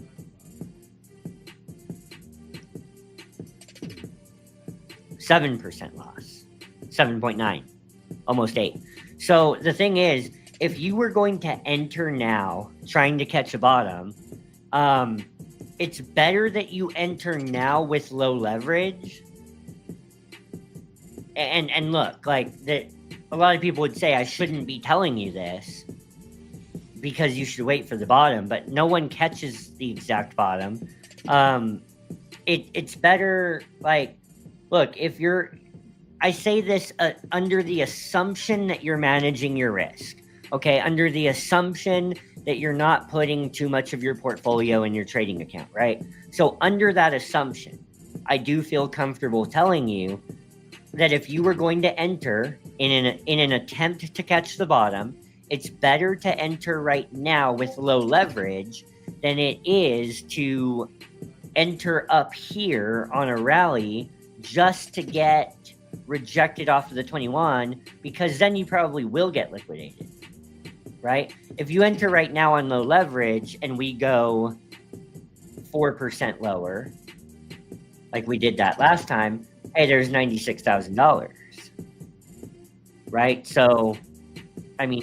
7% loss, 7.9, almost 8. So the thing is, if you were going to enter now trying to catch a bottom, it's better that you enter now with low leverage. And look, like that, a lot of people would say I shouldn't be telling you this because you should wait for the bottom, but no one catches the exact bottom. It's better, like, look, I say this under the assumption that you're managing your risk. Okay, under the assumption that you're not putting too much of your portfolio in your trading account, right? So under that assumption, I do feel comfortable telling you that if you were going to enter in an attempt to catch the bottom, it's better to enter right now with low leverage than it is to enter up here on a rally just to get rejected off of the 21, because then you probably will get liquidated. Right? If you enter right now on low leverage and we go 4% lower, like we did that last time, hey, there's $96,000, right? So, I mean,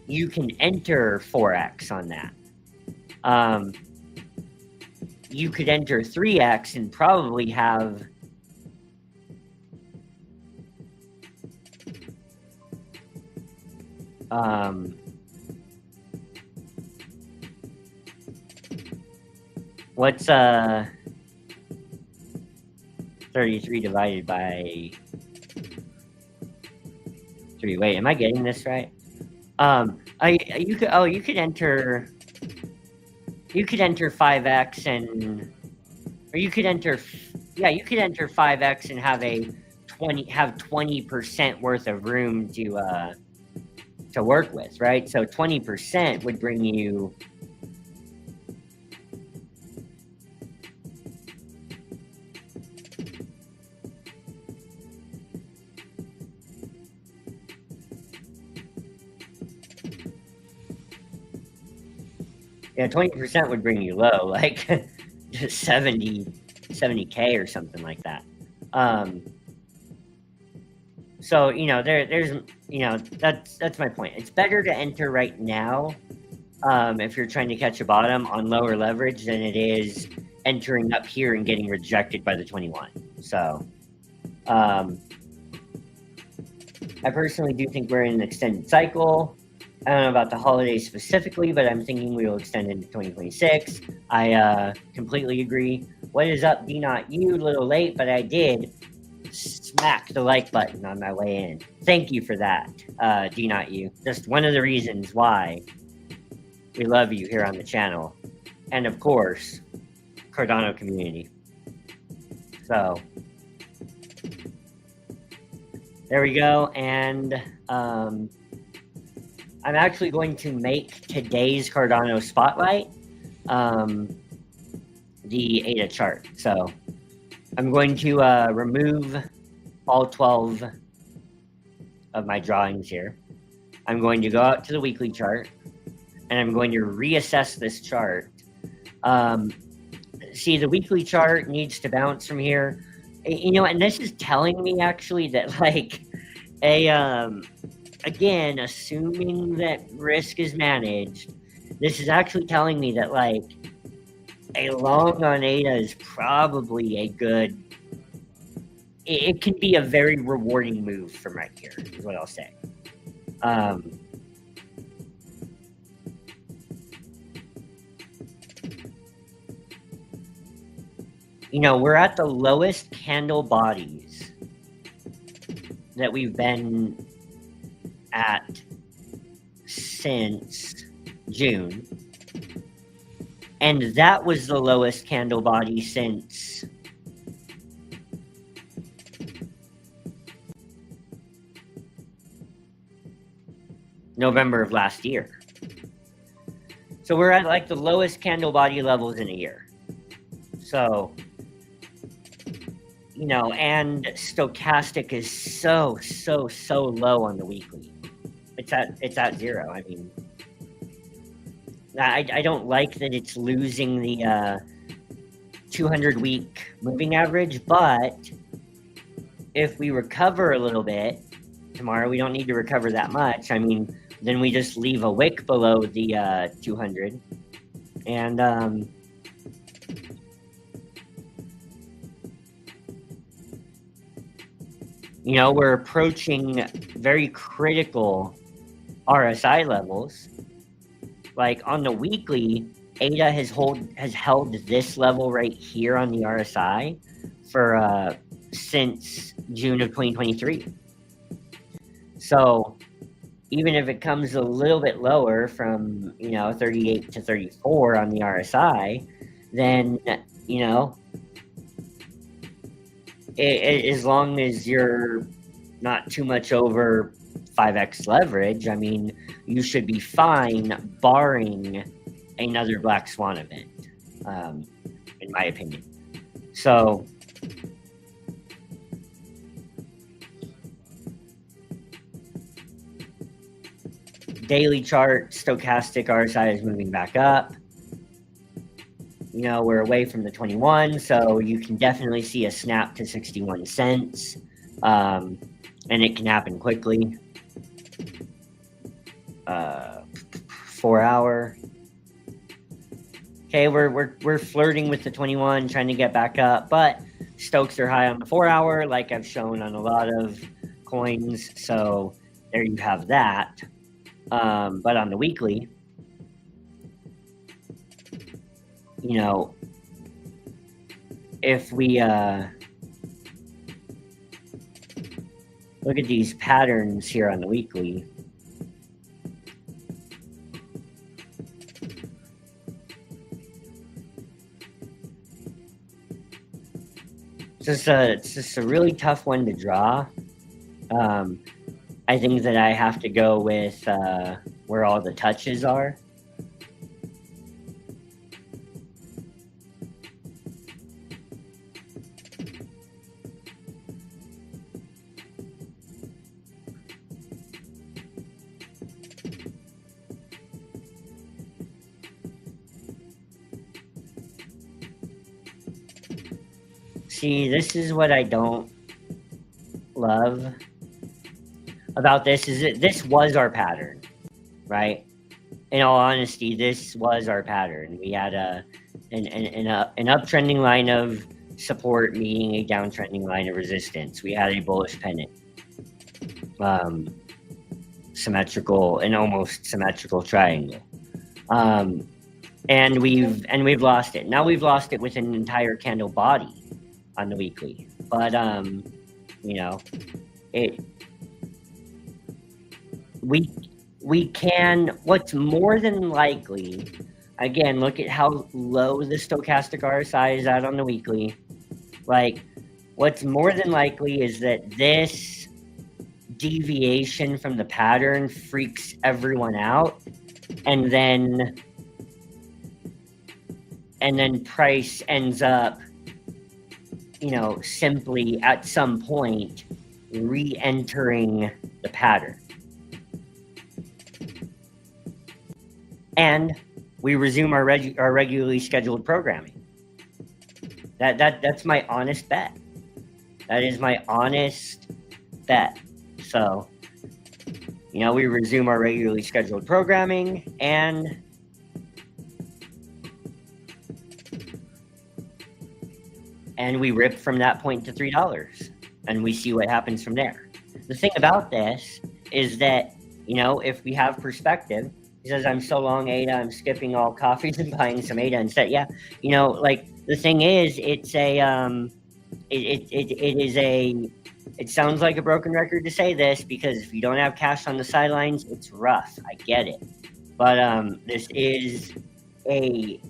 you can enter 4x on that. You could enter 3x and probably have what's 33 divided by 3? Wait, am I getting this right? You could enter 5x and, or you could enter 5x and have 20% worth of room to work with, right? So 20% would bring you Yeah, 20% would bring you low, like 70K or something like that. So, there's, that's my point. It's better to enter right now if you're trying to catch a bottom on lower leverage than it is entering up here and getting rejected by the 21. So, I personally do think we're in an extended cycle. I don't know about the holidays specifically, but I'm thinking we will extend into 2026. I completely agree. What is up, D Not You? A little late, but I did smack the like button on my way in. Thank you for that, D Not You. Just one of the reasons why we love you here on the channel. And of course, Cardano community. So, there we go. And I'm actually going to make today's Cardano Spotlight the ADA chart. So I'm going to remove all 12 of my drawings here. I'm going to go out to the weekly chart, and I'm going to reassess this chart. See, the weekly chart needs to bounce from here. And this is telling me actually that like again, assuming that risk is managed, this is actually telling me that like a long on ADA is probably a good, it can be a very rewarding move from right here, is what I'll say. We're at the lowest candle bodies that we've been at since June, and that was the lowest candle body since November of last year. So we're at like the lowest candle body levels in a year. So, and stochastic is so low on the weekly. It's at zero. I mean, I don't like that it's losing the 200-week moving average, but if we recover a little bit tomorrow, we don't need to recover that much. I mean, then we just leave a wick below the 200, and we're approaching very critical RSI levels. Like on the weekly, ADA has held this level right here on the RSI for since June of 2023. So even if it comes a little bit lower from 38 to 34 on the RSI, then as long as you're not too much over 5x leverage, I mean, you should be fine, barring another black swan event, in my opinion. So, daily chart, stochastic RSI is moving back up. we're away from the 21, so you can definitely see a snap to 61 cents, and it can happen quickly. 4 hour. Okay, we're flirting with the 21, trying to get back up, but Stokes are high on the 4 hour, like I've shown on a lot of coins. So there you have that. But on the weekly, if we look at these patterns here on the weekly, it's just a really tough one to draw. I think that I have to go with where all the touches are. See, this is what I don't love about this, is that this was our pattern, right? In all honesty, this was our pattern. We had an uptrending line of support meeting a downtrending line of resistance. We had a bullish pennant, symmetrical, an almost symmetrical triangle, and we've lost it. Now we've lost it with an entire candle body on the weekly, but we can, what's more than likely, again, look at how low the stochastic RSI is at on the weekly. Like, what's more than likely is that this deviation from the pattern freaks everyone out, and then price ends up simply at some point re-entering the pattern, and we resume our regularly scheduled programming. That's my honest bet. That is my honest bet. So, we resume our regularly scheduled programming, and we rip from that point to $3, and we see what happens from there. The thing about this is that, if we have perspective, he says, I'm so long ADA, I'm skipping all coffees and buying some ADA instead. Yeah, the thing is, it's a, it sounds like a broken record to say this, because if you don't have cash on the sidelines, it's rough. I get it. But this is a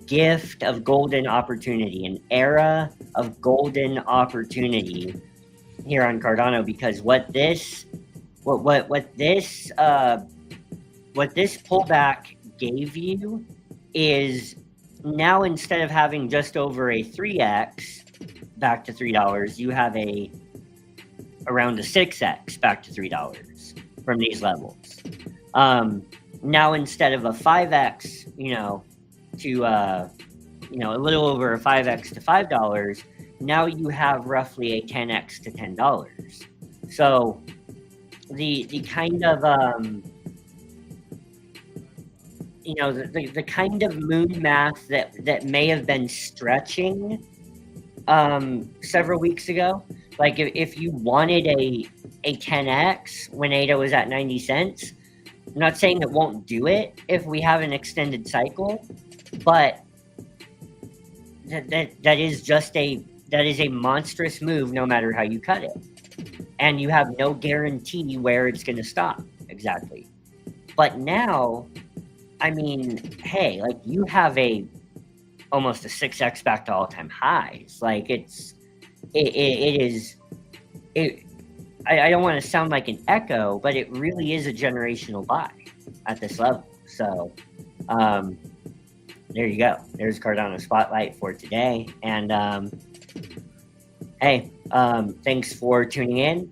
gift of golden opportunity, an era of golden opportunity here on Cardano, because what this pullback gave you is, now instead of having just over a 3x back to $3, you have around a 6x back to $3 from these levels. Now instead of a 5x, to a little over a 5x to $5, now you have roughly a 10x to $10. So the kind of the kind of moon math that may have been stretching several weeks ago, like if you wanted a 10x when ADA was at 90 cents, I'm not saying it won't do it if we have an extended cycle, but that is a monstrous move no matter how you cut it, and you have no guarantee where it's going to stop exactly. But now, I mean, hey, like, you have almost a 6x back to all-time highs. Like, it is I don't want to sound like an echo, but it really is a generational buy at this level. So there you go. There's Cardano Spotlight for today. And hey, thanks for tuning in.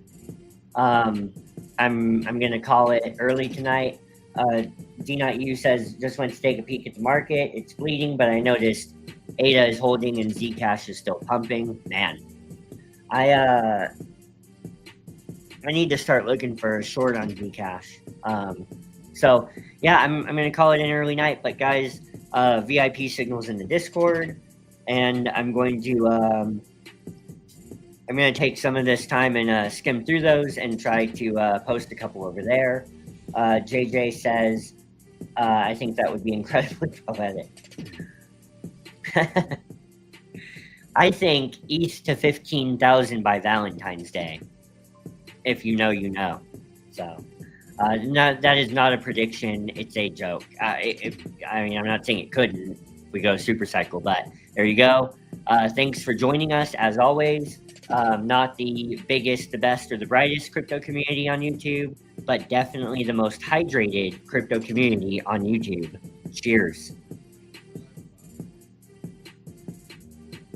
I'm gonna call it early tonight. D.U says, just went to take a peek at the market. It's bleeding, but I noticed ADA is holding and Zcash is still pumping. Man, I need to start looking for a short on Zcash. So yeah, I'm gonna call it an early night. But guys, VIP signals in the Discord, and I'm going to take some of this time and skim through those and try to post a couple over there. JJ says, I think that would be incredibly poetic. I think ETH to 15,000 by Valentine's Day. If you know, you know. So that is not a prediction. It's a joke. I'm not saying it couldn't if we go super cycle, but there you go. Thanks for joining us as always. Not the biggest, the best, or the brightest crypto community on YouTube, but definitely the most hydrated crypto community on YouTube. Cheers.